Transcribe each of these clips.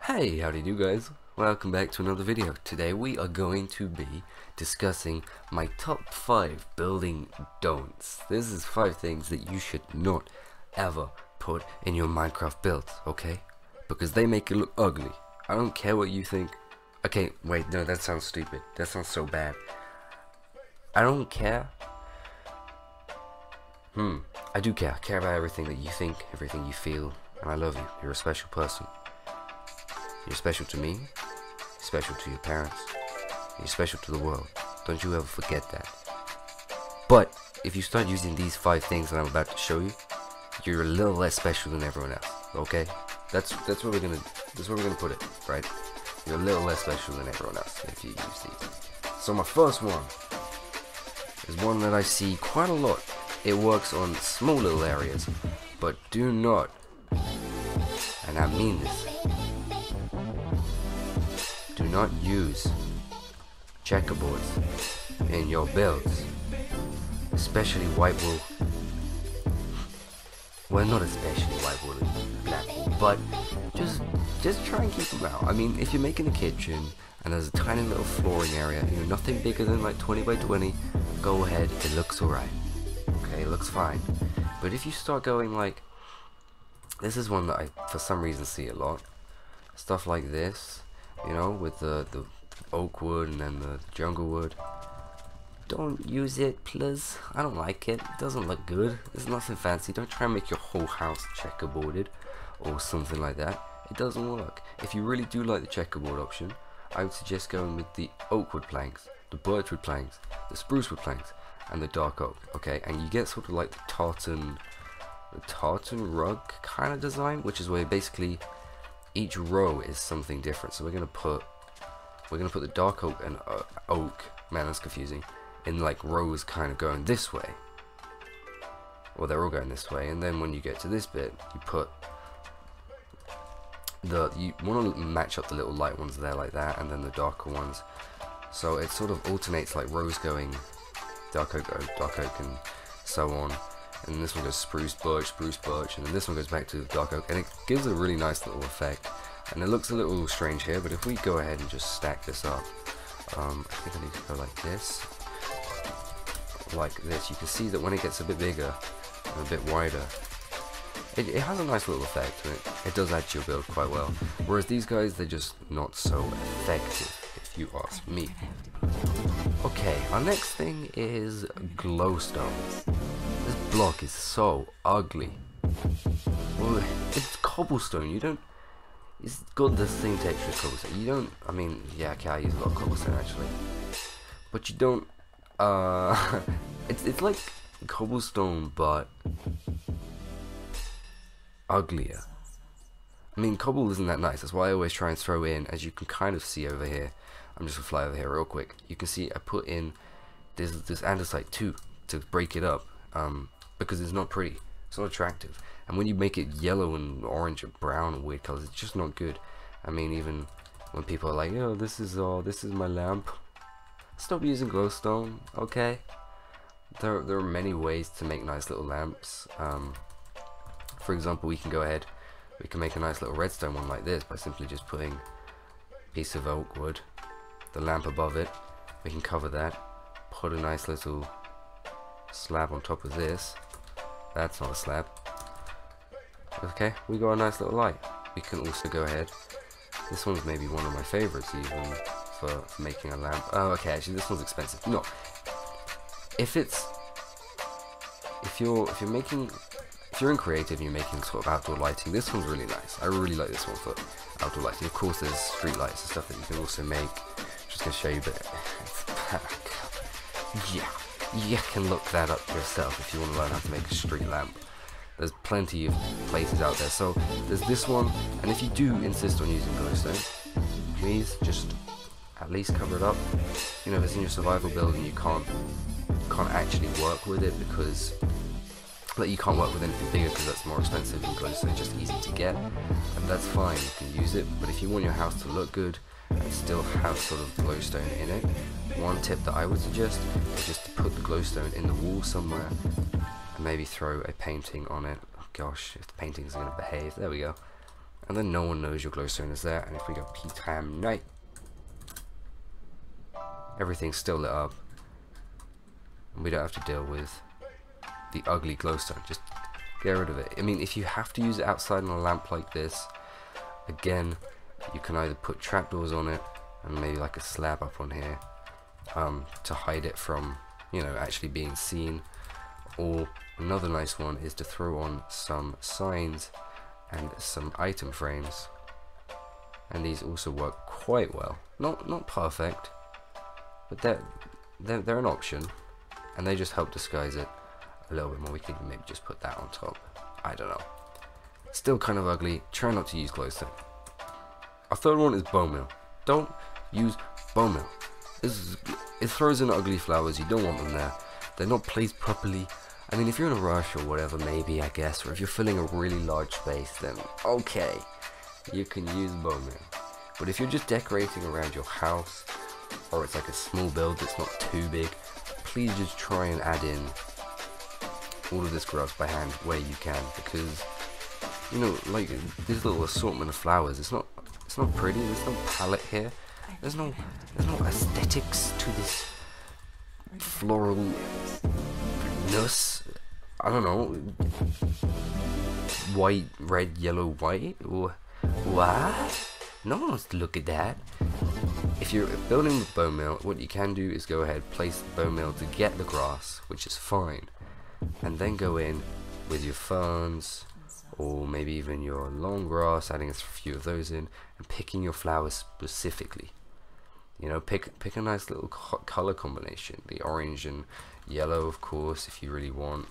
Hey, how do you do, guys? Welcome back to another video. Today we are going to be discussing my top 5 building don'ts. This is 5 things that you should not ever put in your Minecraft builds, okay? Because they make it look ugly. I don't care what you think. Okay, wait, no, that sounds stupid. That sounds so bad. I don't care. I do care. I care about everything that you think, everything you feel, and I love you. You're a special person. You're special to me, you're special to your parents, you're special to the world. Don't you ever forget that. But if you start using these 5 things that I'm about to show you, you're a little less special than everyone else. Okay? That's where we're gonna put it, right? You're a little less special than everyone else if you use these. So my first one is one that I see quite a lot. It works on small little areas, but do not, and I mean this, do not use checkerboards in your builds, especially white wool. Well, not especially white wool and black wool, but just try and keep them out. I mean, if you're making a kitchen and there's a tiny little flooring area, you know, nothing bigger than like 20 by 20, go ahead, it looks alright. Okay, it looks fine. But if you start going like, this is one that I for some reason see a lot, stuff like this, you know, with the oak wood and then the jungle wood. Don't use it, please. I don't like it. It doesn't look good. It's nothing fancy. Don't try and make your whole house checkerboarded or something like that. It doesn't work. If you really do like the checkerboard option, I would suggest going with the oak wood planks, the birch wood planks, the spruce wood planks, and the dark oak. Okay, and you get sort of like the tartan rug kind of design, which is where basically each row is something different. So we're gonna put the dark oak and oak, man, that's confusing, in like rows kind of going this way. Well, they're all going this way, and then when you get to this bit, you put you want to match up the little light ones there like that, and then the darker ones. So it sort of alternates, like rows going dark oak, and so on. And this one goes spruce, birch, and then this one goes back to dark oak, and it gives a really nice little effect. And it looks a little strange here, but if we go ahead and just stack this up, I think I need to go like this, you can see that when it gets a bit bigger and a bit wider, it has a nice little effect, and it does add to your build quite well. Whereas these guys, they're just not so effective, if you ask me. Okay, our next thing is glowstone. This block is so ugly. Well, it's cobblestone. It's got the same texture as cobblestone. I mean, yeah, okay, I use a lot of cobblestone actually, but you don't. It's like cobblestone, but uglier. I mean, cobble isn't that nice. That's why I always try and throw in, as you can kind of see over here. I'm just gonna fly over here real quick. You can see I put in this andesite too to break it up, because it's not pretty, it's not attractive. And when you make it yellow and orange and brown and weird colors, it's just not good. I mean, even when people are like, "Oh, this is my lamp," stop using glowstone, okay? There are many ways to make nice little lamps. For example, we can make a nice little redstone one like this by simply just putting a piece of oak wood, the lamp above it. We can cover that, put a nice little slab on top of this. That's not a slab. Okay, we got a nice little light. We can also go ahead, this one's maybe one of my favorites even for making a lamp. Oh, okay, actually this one's expensive. No, if you're in creative and you're making sort of outdoor lighting, this one's really nice. I really like this one for outdoor lighting. Of course, there's street lights and stuff that you can also make. Just gonna show you, but yeah, you can look that up yourself if you want to learn how to make a street lamp. There's plenty of places out there. So there's this one, and if you do insist on using glowstone, please just at least cover it up. You know, if it's in your survival build and you can't actually work with it because, like, you can't work with anything bigger because that's more expensive and glowstone just easy to get, and that's fine, you can use it. But if you want your house to look good and still have sort of glowstone in it, one tip that I would suggest is just to put the glowstone in the wall somewhere and maybe throw a painting on it. Oh gosh, if the paintings are going to behave, there we go. and then no one knows your glowstone is there. And if we go tea time night, everything's still lit up, and we don't have to deal with the ugly glowstone. Just get rid of it. I mean, if you have to use it outside on a lamp like this, again, you can either put trapdoors on it and maybe like a slab up on here to hide it from, you know, actually being seen. Or another nice one is to throw on some signs and some item frames, and these also work quite well. Not perfect, but they're an option, and they just help disguise it a little bit more. We can maybe just put that on top. I don't know. Still kind of ugly. Try not to use glowstone. Our third one is bone meal. Don't use bone meal. It throws in ugly flowers. You don't want them there. They're not placed properly. I mean, if you're in a rush or whatever, maybe, I guess, or if you're filling a really large space, then okay, you can use bone meal. But if you're just decorating around your house, or it's like a small build that's not too big, please just try and add in all of this grass by hand where you can, because, you know, like this little assortment of flowers, it's not pretty. There's no palette here. There's no aesthetics to this floralness. I don't know. White, red, yellow, white. Or what? No one wants to look at that. If you're building with bone meal, what you can do is go ahead, place the bone meal to get the grass, which is fine, and then go in with your ferns, or maybe even your long grass, adding a few of those in, and picking your flowers specifically. You know, pick a nice little color combination. The orange and yellow, of course, if you really want,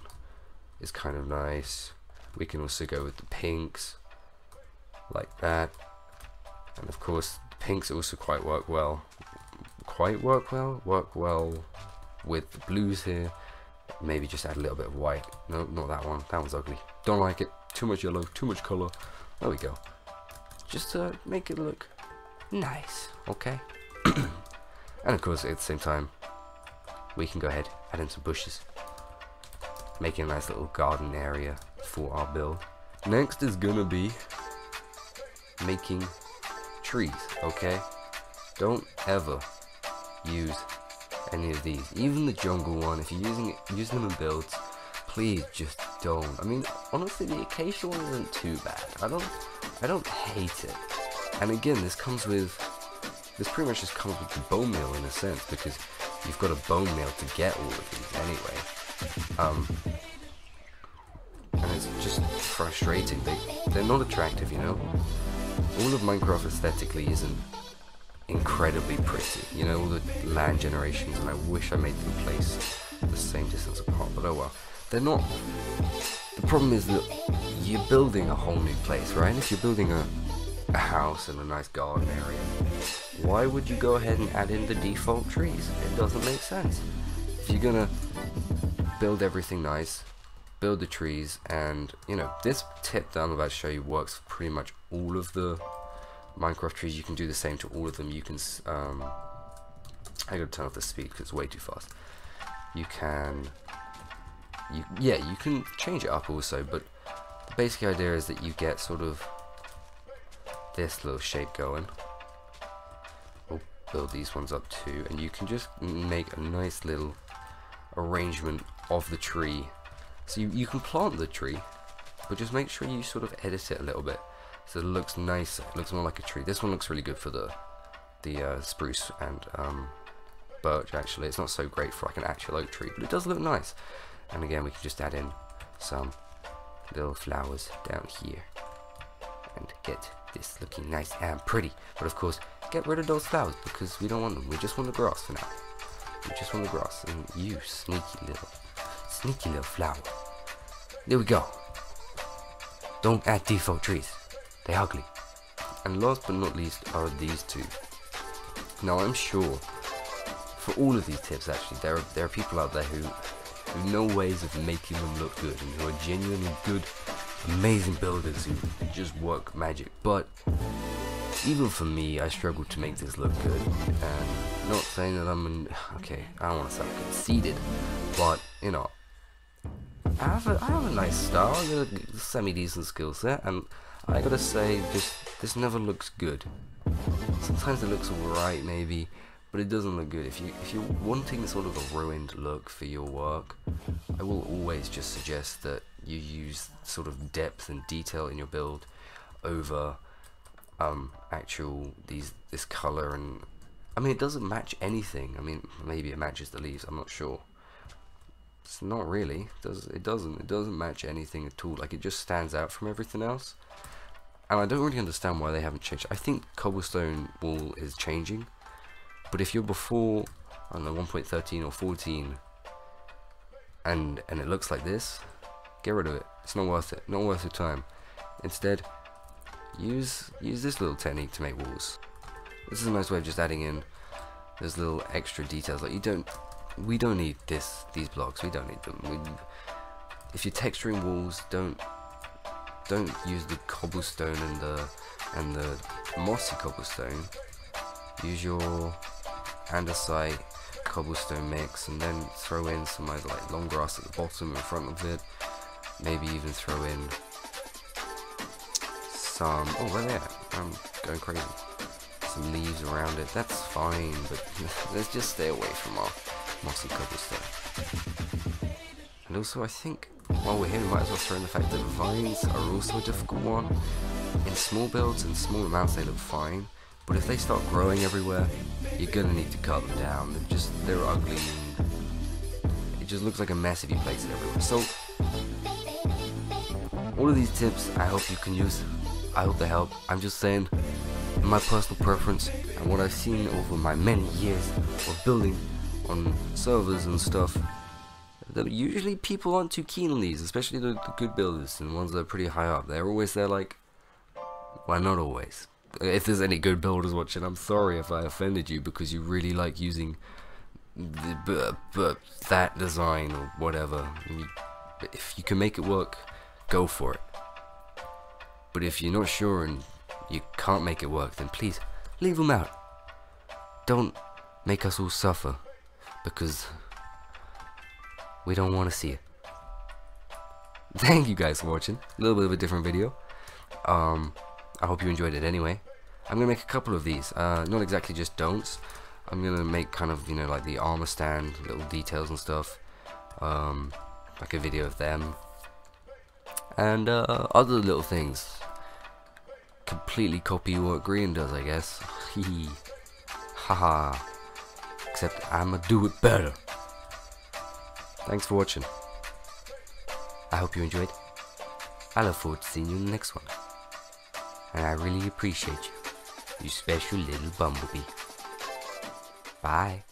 is kind of nice. We can also go with the pinks, like that, and of course, the pinks also work well with the blues here. Maybe just add a little bit of white. No, not that one. That one's ugly. Don't like it. Too much yellow, too much color. There we go. Just to make it look nice, okay? And of course, at the same time, we can go ahead, add in some bushes, making a nice little garden area for our build. Next is gonna be making trees, okay? Don't ever use any of these, even the jungle one. If you're using them in builds, please just don't. I mean, honestly, the acacia one isn't too bad. I don't hate it. And again, this pretty much just comes with the bone meal in a sense, because you've got a bone meal to get all of these anyway. And it's just frustrating. They're not attractive, you know. All of Minecraft aesthetically isn't incredibly pretty. You know, all the land generations, and I wish I made them place the same distance apart, but oh well. They're not. The problem is that you're building a whole new place, right? And if you're building a house and a nice garden area, why would you go ahead and add in the default trees? It doesn't make sense. If you're gonna build everything nice, build the trees, and you know, this tip that I'm about to show you works for pretty much all of the Minecraft trees. You can do the same to all of them. You can I gotta turn off the speed because it's way too fast. You can change it up also, but the basic idea is that you get sort of this little shape going. We'll build these ones up too, and you can just make a nice little arrangement of the tree. So you can plant the tree, but just make sure you sort of edit it a little bit so it looks nice. It looks more like a tree. This one looks really good for the spruce and birch. Actually, it's not so great for like an actual oak tree, but it does look nice. And again, we can just add in some little flowers down here and get this looking nice and pretty. But of course, get rid of those flowers because we don't want them. We just want the grass for now. We just want the grass. And you sneaky little flower. There we go. Don't add default trees. They're ugly. And last but not least are these two. Now I'm sure for all of these tips, actually, there are people out there who know ways of making them look good and who are genuinely good, amazing builders who just work magic. But even for me, I struggle to make this look good. And not saying that okay, I don't want to sound conceited, but you know, I have a nice style, I got a semi-decent skill set, and I gotta say, this never looks good. Sometimes it looks alright maybe, but it doesn't look good. If you're wanting sort of a ruined look for your work, I will always just suggest that you use sort of depth and detail in your build over this color. And I mean, it doesn't match anything. I mean, maybe it matches the leaves, I'm not sure. It's not really. It doesn't match anything at all. Like, it just stands out from everything else. And I don't really understand why they haven't changed. I think cobblestone wool is changing, but if you're before, I don't know, 1.13 or 14, and it looks like this, get rid of it. It's not worth it. Not worth your time. Instead, use this little technique to make walls. This is a nice way of just adding in those little extra details. Like, we don't need these blocks. We don't need them. If you're texturing walls, don't use the cobblestone and the mossy cobblestone. Use your andesite cobblestone mix, and then throw in some either like long grass at the bottom in front of it. Maybe even throw in some, oh, right there, I'm going crazy, some leaves around it. That's fine, but let's just stay away from our mossy cobblestone. And also, I think while we're here, we might as well throw in the fact that vines are also a difficult one. In small builds and small amounts they look fine, but if they start growing everywhere, you're gonna need to cut them down. They're ugly, and it just looks like a mess if you place it everywhere. So all of these tips I hope you can use. I hope they help. I'm just saying, in my personal preference and what I've seen over my many years of building on servers and stuff, that usually people aren't too keen on these, especially the good builders and ones that are pretty high up. They're always there like, well, not always. If there's any good builders watching, I'm sorry if I offended you because you really like using that design or whatever. If you can make it work, go for it. But if you're not sure and you can't make it work, then please leave them out. Don't make us all suffer because we don't want to see it. Thank you guys for watching. A little bit of a different video. I hope you enjoyed it anyway. I'm gonna make a couple of these. Not exactly just don'ts. I'm gonna make kind of, you know, like the armor stand, little details and stuff. Like a video of them. And other little things. Completely copy what Green does, I guess. Hee haha. Except I'ma do it better. Thanks for watching. I hope you enjoyed. I look forward to seeing you in the next one. And I really appreciate you, you special little bumblebee. Bye.